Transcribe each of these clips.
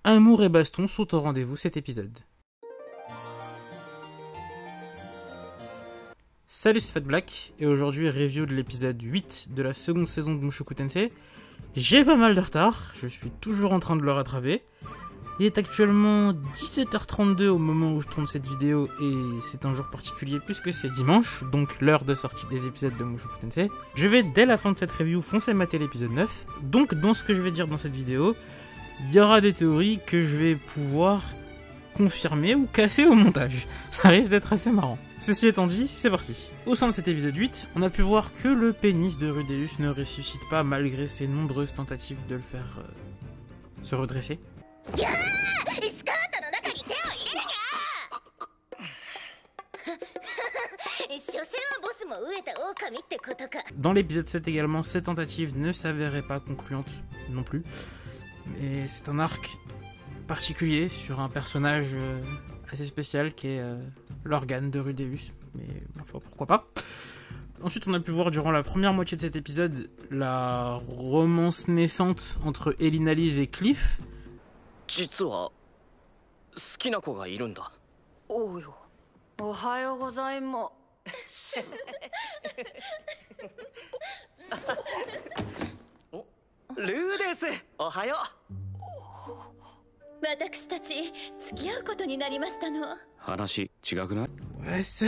Amour et baston sont au rendez-vous cet épisode. Salut, c'est Fat Black, et aujourd'hui review de l'épisode 8 de la seconde saison de Mushoku Tensei. J'ai pas mal de retard, je suis toujours en train de le rattraper. Il est actuellement 17h32 au moment où je tourne cette vidéo, et c'est un jour particulier puisque c'est dimanche, donc l'heure de sortie des épisodes de Mushoku Tensei. Je vais dès la fin de cette review foncer mater l'épisode 9, donc dans ce que je vais dire dans cette vidéo, il y aura des théories que je vais pouvoir confirmer ou casser au montage. Ça risque d'être assez marrant. Ceci étant dit, c'est parti. Au sein de cet épisode 8, on a pu voir que le pénis de Rudeus ne ressuscite pas malgré ses nombreuses tentatives de le faire se redresser. Dans l'épisode 7 également, ces tentatives ne s'avéraient pas concluantes non plus. Mais c'est un arc particulier sur un personnage assez spécial qui est l'organe de Rudeus. Mais enfin, pourquoi pas. Ensuite, on a pu voir durant la première moitié de cet épisode la romance naissante entre Elinalise et Cliff. Ouais, ça...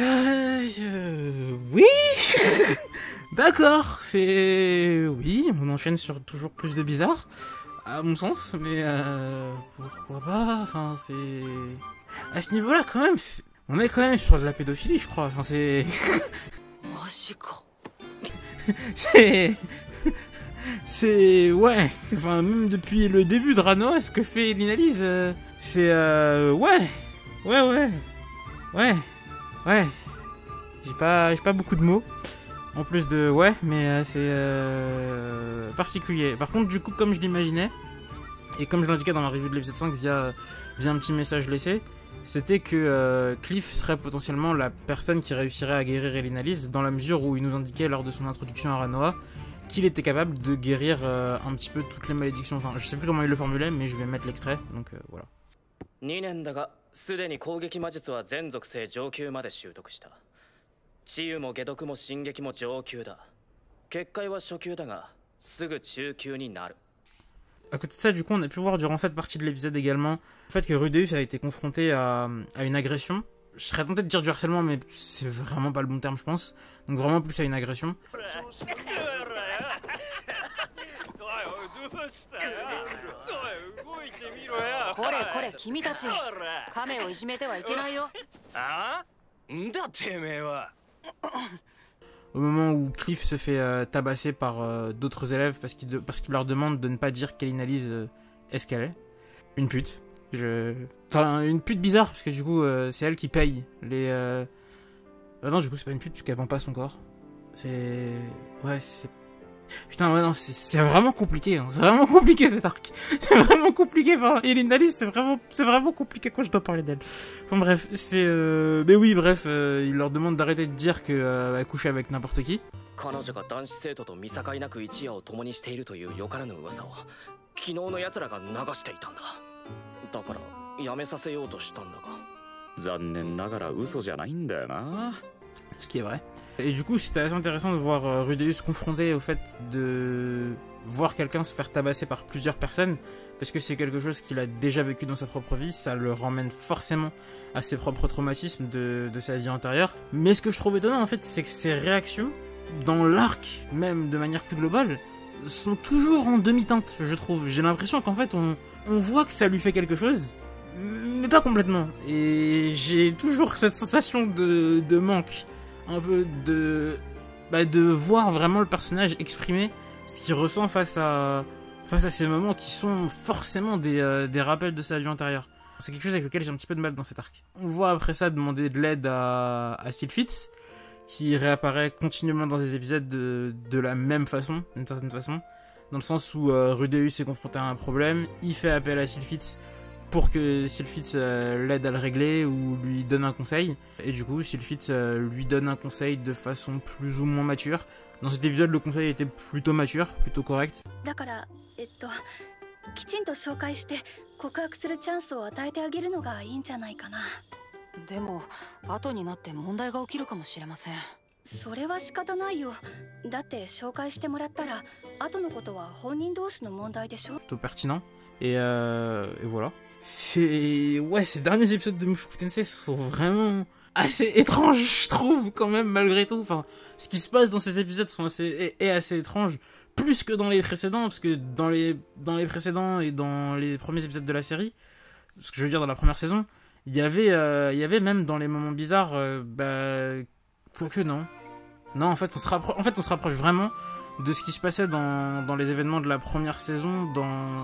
oui. D'accord, c'est... Oui, on enchaîne sur toujours plus de bizarre, à mon sens, mais pourquoi pas, enfin, c'est... À ce niveau-là, quand même, on est quand même sur de la pédophilie, je crois, enfin, c'est... C'est... Ouais, enfin, même depuis le début de Ranoa, ce que fait Elinalise, c'est... Ouais. J'ai pas beaucoup de mots. En plus de ouais, mais c'est particulier. Par contre, du coup, comme je l'imaginais, et comme je l'indiquais dans la review de l'épisode 5 via un petit message laissé, c'était que Cliff serait potentiellement la personne qui réussirait à guérir Elinalise, dans la mesure où il nous indiquait lors de son introduction à Ranoa qu'il était capable de guérir un petit peu toutes les malédictions. Enfin, je sais plus comment il le formulait, mais je vais mettre l'extrait, donc voilà. すでに攻撃魔術は全属性上級まで習得した。治癒も解毒も進撃も上級だ。結界は初級だが、すぐ中級になる。À côté de ça, du coup, on a pu voir durant cette partie de l'épisode également le fait que Rudeus a été confronté à une agression. Je serais tenté de dire du harcèlement, mais c'est vraiment pas le bon terme, je pense. Donc vraiment plus à une agression. Au moment où Cliff se fait tabasser par d'autres élèves parce qu'il leur demande de ne pas dire qu'Elinalise est ce qu'elle est. Une pute. Enfin, une pute bizarre, parce que du coup, c'est elle qui paye les... non, du coup, c'est pas une pute, puisqu'elle vend pas son corps. C'est... Ouais, c'est... Putain, ouais, non, c'est vraiment compliqué, hein. C'est vraiment compliqué, cet arc. C'est vraiment compliqué, enfin, Elinalise, c'est vraiment compliqué quand je dois parler d'elle. Enfin, bref, c'est... Mais oui, bref, il leur demande d'arrêter de dire qu'elle couchait avec n'importe qui. Ce qui est vrai. Et du coup, c'était assez intéressant de voir Rudeus confronté au fait de voir quelqu'un se faire tabasser par plusieurs personnes, parce que c'est quelque chose qu'il a déjà vécu dans sa propre vie, ça le ramène forcément à ses propres traumatismes de sa vie antérieure. Mais ce que je trouve étonnant, en fait, c'est que ses réactions, dans l'arc, même de manière plus globale, sont toujours en demi-teinte, je trouve. J'ai l'impression qu'en fait, on voit que ça lui fait quelque chose, mais pas complètement. Et j'ai toujours cette sensation de manque. Un peu de voir vraiment le personnage exprimer ce qu'il ressent face à ces moments qui sont forcément des rappels de sa vie antérieure. C'est quelque chose avec lequel j'ai un petit peu de mal dans cet arc. On voit après ça demander de l'aide à Sylphix, qui réapparaît continuellement dans des épisodes de la même façon, d'une certaine façon, dans le sens où Rudeus est confronté à un problème, il fait appel à Sylphix pour que Sylphix l'aide à le régler ou lui donne un conseil. Et du coup, Sylphix lui donne un conseil de façon plus ou moins mature. Dans cet épisode, le conseil était plutôt mature, plutôt correct. きちんと紹介して告白するチャンスを与えてあげるのがいいんじゃないかな。でも後になって問題が起きるかもしれません。それは仕方ないよ。だって紹介してもらったら後のことは本人同士の問題でしょ。Plutôt pertinent. Et voilà. Ouais, ces derniers épisodes de Mushoku Tensei sont vraiment assez étranges, je trouve, quand même, malgré tout. Enfin, ce qui se passe dans ces épisodes est assez étrange, plus que dans les précédents, parce que dans les précédents et dans les premiers épisodes de la série, ce que je veux dire dans la première saison, il y avait même dans les moments bizarres, quoique non. Non, en fait, on se rapproche vraiment de ce qui se passait dans les événements de la première saison,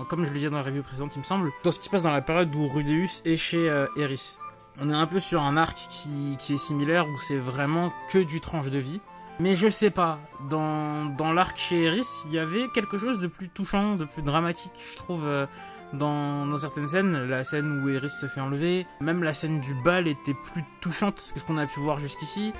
comme je le disais dans la review précédente, il me semble, dans ce qui se passe dans la période où Rudeus est chez Eris. On est un peu sur un arc qui est similaire, où c'est vraiment que du tranche de vie. Mais je sais pas, dans l'arc chez Eris, il y avait quelque chose de plus touchant, de plus dramatique, je trouve, dans certaines scènes. La scène où Eris se fait enlever, même la scène du bal était plus touchante que ce qu'on a pu voir jusqu'ici.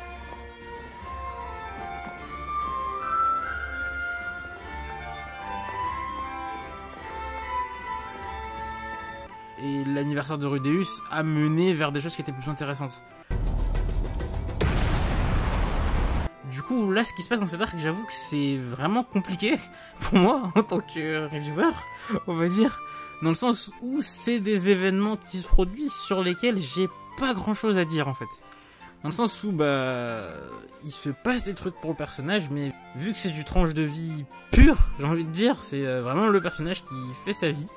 Et l'anniversaire de Rudeus a mené vers des choses qui étaient plus intéressantes. Du coup, là, ce qui se passe dans cet arc, j'avoue que c'est vraiment compliqué pour moi, en tant que reviewer, on va dire. Dans le sens où c'est des événements qui se produisent sur lesquels j'ai pas grand chose à dire, en fait. Dans le sens où, il se passe des trucs pour le personnage, mais vu que c'est du tranche de vie pur, j'ai envie de dire, c'est vraiment le personnage qui fait sa vie.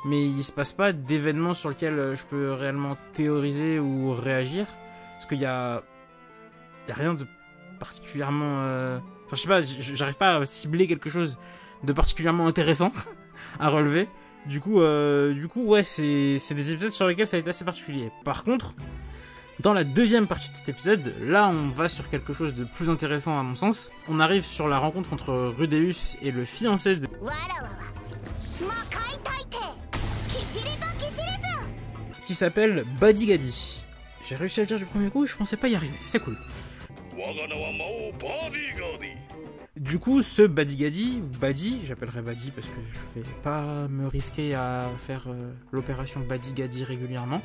Mais il se passe pas d'événements sur lesquels je peux réellement théoriser ou réagir. Parce qu'il y a rien de particulièrement... Enfin, je sais pas, j'arrive pas à cibler quelque chose de particulièrement intéressant à relever. Du coup, ouais, c'est des épisodes sur lesquels ça a été assez particulier. Par contre, dans la deuxième partie de cet épisode, là, on va sur quelque chose de plus intéressant à mon sens. On arrive sur la rencontre entre Rudeus et le fiancé de... qui s'appelle Badigadi. J'ai réussi à le dire du premier coup, je pensais pas y arriver, c'est cool. Du coup, ce Badigadi, Badi, j'appellerai Badi parce que je vais pas me risquer à faire l'opération Badigadi régulièrement.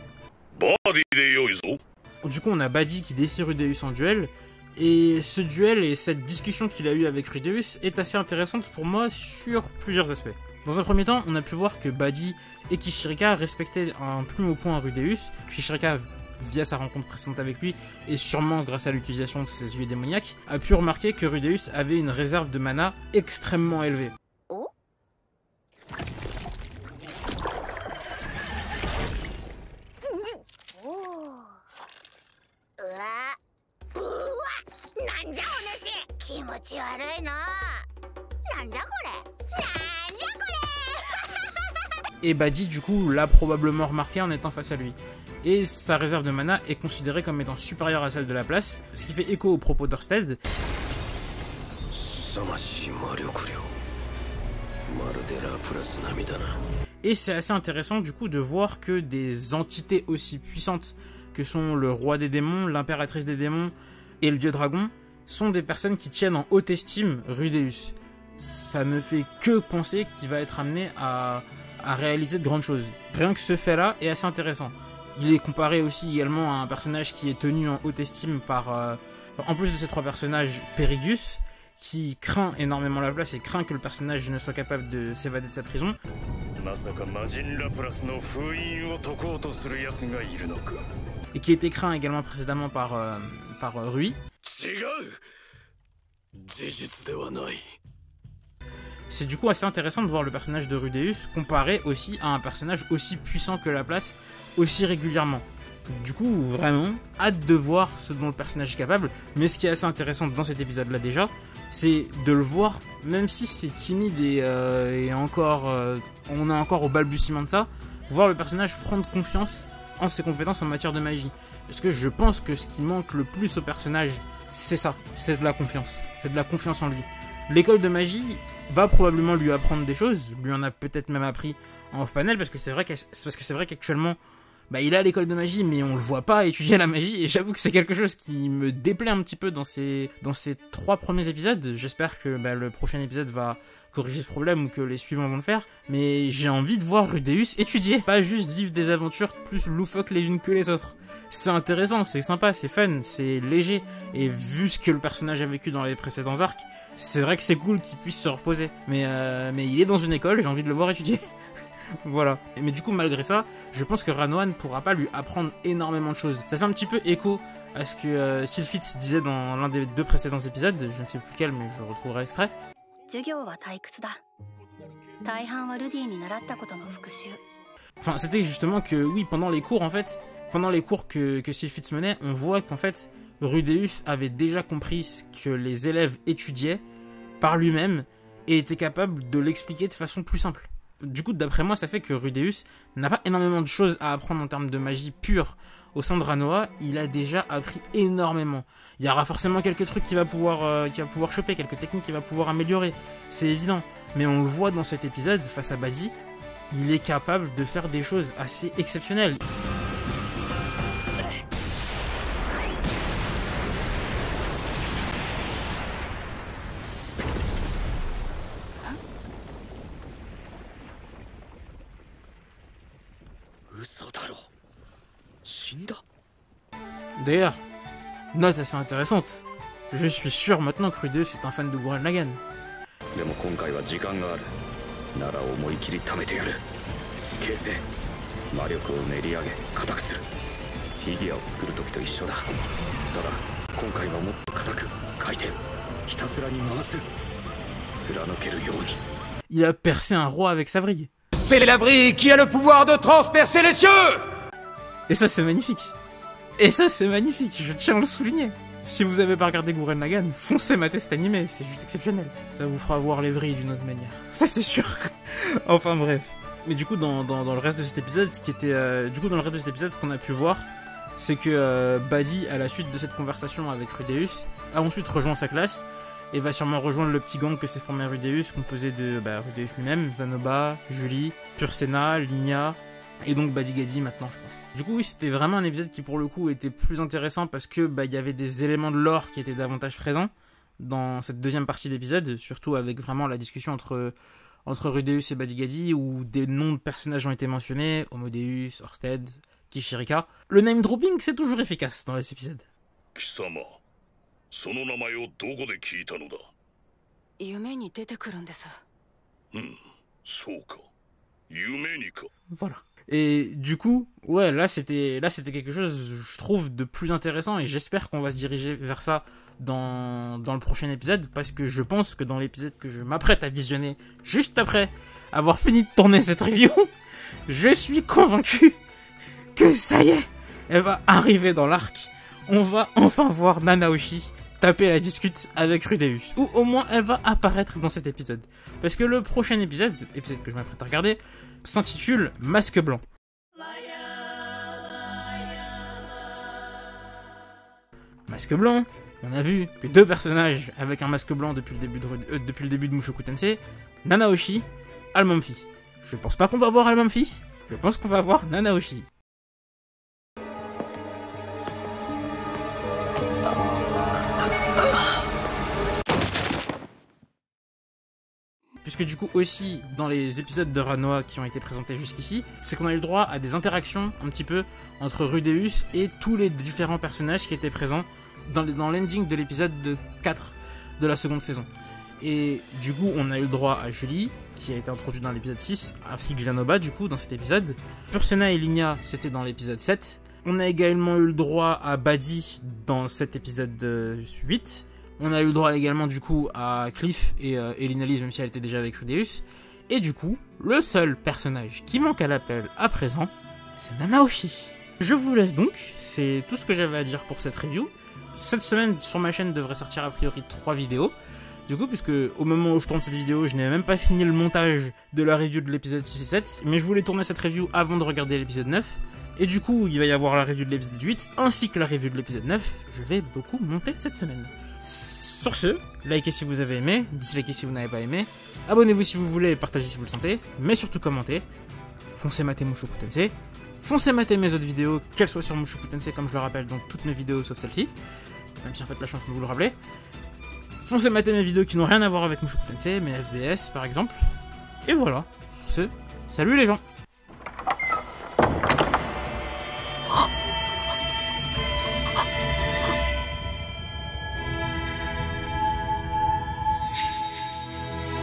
Du coup, on a Badi qui défie Rudeus en duel, et ce duel et cette discussion qu'il a eue avec Rudeus est assez intéressante pour moi sur plusieurs aspects. Dans un premier temps, on a pu voir que Badi et Kishirika respectaient un plume au point à Rudeus. Kishirika, via sa rencontre précédente avec lui, et sûrement grâce à l'utilisation de ses yeux démoniaques, a pu remarquer que Rudeus avait une réserve de mana extrêmement élevée. Et Badi, du coup, l'a probablement remarqué en étant face à lui. Et sa réserve de mana est considérée comme étant supérieure à celle de la place, ce qui fait écho aux propos d'Orsted. Et c'est assez intéressant, du coup, de voir que des entités aussi puissantes que sont le roi des démons, l'impératrice des démons et le dieu dragon sont des personnes qui tiennent en haute estime Rudeus. Ça ne fait que penser qu'il va être amené à réaliser de grandes choses. Rien que ce fait-là est assez intéressant. Il est comparé aussi également à un personnage qui est tenu en haute estime par... en plus de ces trois personnages, Perigus, qui craint énormément la place et craint que le personnage ne soit capable de s'évader de sa prison. Et qui était craint également précédemment par Rui. C'est du coup assez intéressant de voir le personnage de Rudeus comparé aussi à un personnage aussi puissant que la place, aussi régulièrement. Du coup, vraiment, hâte de voir ce dont le personnage est capable, mais ce qui est assez intéressant dans cet épisode-là déjà, c'est de le voir, même si c'est timide et encore, on est encore au balbutiement de ça, voir le personnage prendre confiance en ses compétences en matière de magie. Parce que je pense que ce qui manque le plus au personnage, c'est ça, c'est de la confiance. C'est de la confiance en lui. L'école de magie va probablement lui apprendre des choses, lui en a peut-être même appris en off-panel, parce que c'est vrai qu'actuellement, bah il est à l'école de magie, mais on le voit pas étudier la magie, et j'avoue que c'est quelque chose qui me déplaît un petit peu dans ces 3 premiers épisodes. J'espère que bah, le prochain épisode va corriger ce problème, ou que les suivants vont le faire, mais j'ai envie de voir Rudeus étudier, pas juste vivre des aventures plus loufoques les unes que les autres. C'est intéressant, c'est sympa, c'est fun, c'est léger, et vu ce que le personnage a vécu dans les précédents arcs, c'est vrai que c'est cool qu'il puisse se reposer, mais il est dans une école, j'ai envie de le voir étudier. Voilà. Mais du coup, malgré ça, je pense que Ranoa ne pourra pas lui apprendre énormément de choses. Ça fait un petit peu écho à ce que Sylphid disait dans l'un des 2 précédents épisodes, je ne sais plus quel, mais je retrouverai l'extrait. Enfin, c'était justement que, oui, pendant les cours, en fait, pendant les cours que Sylphid menait, on voit qu'en fait, Rudeus avait déjà compris ce que les élèves étudiaient par lui-même et était capable de l'expliquer de façon plus simple. Du coup, d'après moi, ça fait que Rudeus n'a pas énormément de choses à apprendre en termes de magie pure au sein de Ranoa. Il a déjà appris énormément. Il y aura forcément quelques trucs qu'il va pouvoir choper, quelques techniques qu'il va pouvoir améliorer. C'est évident. Mais on le voit dans cet épisode, face à Badi, il est capable de faire des choses assez exceptionnelles. D'ailleurs, note assez intéressante, je suis sûr maintenant que Rudeus est un fan de Gurren Lagann. Il a percé un roi avec sa vrille. C'est la vrille qui a le pouvoir de transpercer les cieux! Et ça c'est magnifique. Et ça c'est magnifique, je tiens à le souligner. Si vous avez pas regardé Gurren Lagann, foncez mater cet animé, c'est juste exceptionnel. Ça vous fera voir les vrilles d'une autre manière. Ça c'est sûr. Enfin bref. Mais du coup dans le reste de cet épisode, ce qu'on a pu voir, c'est que Badi, à la suite de cette conversation avec Rudeus, a ensuite rejoint sa classe et va sûrement rejoindre le petit gang que s'est formé Rudeus, composé de Rudeus lui-même, Zanoba, Julie, Pursena, Linia, et donc Badi Gadi maintenant, je pense. Du coup, oui, c'était vraiment un épisode qui pour le coup était plus intéressant parce que il y avait des éléments de lore qui étaient davantage présents dans cette deuxième partie d'épisode, surtout avec vraiment la discussion entre Rudeus et Badi Gadi, où des noms de personnages ont été mentionnés, Homodeus, Orsted, Kishirika. Le name dropping, c'est toujours efficace dans les épisodes. Kisama, sono namae o doko de kiita no da? Yume ni detekuru desu. Souka. Yume ni ka. Voilà. Et du coup, ouais, là c'était quelque chose, je trouve, de plus intéressant, et j'espère qu'on va se diriger vers ça dans le prochain épisode, parce que je pense que dans l'épisode que je m'apprête à visionner juste après avoir fini de tourner cette review, je suis convaincu que ça y est, elle va arriver dans l'arc. On va enfin voir Nanaoshi taper la discute avec Rudeus, ou au moins elle va apparaître dans cet épisode, parce que le prochain épisode que je m'apprête à regarder, s'intitule Masque Blanc. Masque Blanc, on a vu que 2 personnages avec un masque blanc depuis le début de Mushoku Tensei, Nanaoshi, Almanfi. Je pense pas qu'on va voir Almanfi, je pense qu'on va voir Nanaoshi. Puisque du coup aussi, dans les épisodes de Ranoa qui ont été présentés jusqu'ici, c'est qu'on a eu le droit à des interactions un petit peu entre Rudeus et tous les différents personnages qui étaient présents dans l'ending de l'épisode 4 de la seconde saison. Et du coup, on a eu le droit à Julie, qui a été introduite dans l'épisode 6, ainsi que Janoba du coup dans cet épisode. Pursena et Linia, c'était dans l'épisode 7. On a également eu le droit à Badi dans cet épisode 8. On a eu le droit également du coup à Cliff et Linalise, même si elle était déjà avec Rudeus. Et du coup, le seul personnage qui manque à l'appel à présent, c'est Nanaoshi. Je vous laisse donc, c'est tout ce que j'avais à dire pour cette review. Cette semaine, sur ma chaîne, devrait sortir a priori 3 vidéos. Du coup, puisque au moment où je tourne cette vidéo, je n'ai même pas fini le montage de la review de l'épisode 6 et 7. Mais je voulais tourner cette review avant de regarder l'épisode 9. Et du coup, il va y avoir la review de l'épisode 8, ainsi que la review de l'épisode 9. Je vais beaucoup monter cette semaine. Sur ce, likez si vous avez aimé, dislikez si vous n'avez pas aimé, abonnez-vous si vous voulez et partagez si vous le sentez, mais surtout commentez, foncez mater Mushoku Tensei, Foncez mater mes autres vidéos, qu'elles soient sur Mushoku Tensei comme je le rappelle dans toutes mes vidéos sauf celle-ci. Même si en fait là je suis en train de vous le rappeler. Foncez mater mes vidéos qui n'ont rien à voir avec Mushoku Tensei, mes FBS par exemple. Et voilà. Sur ce, salut les gens.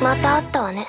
また会ったわね。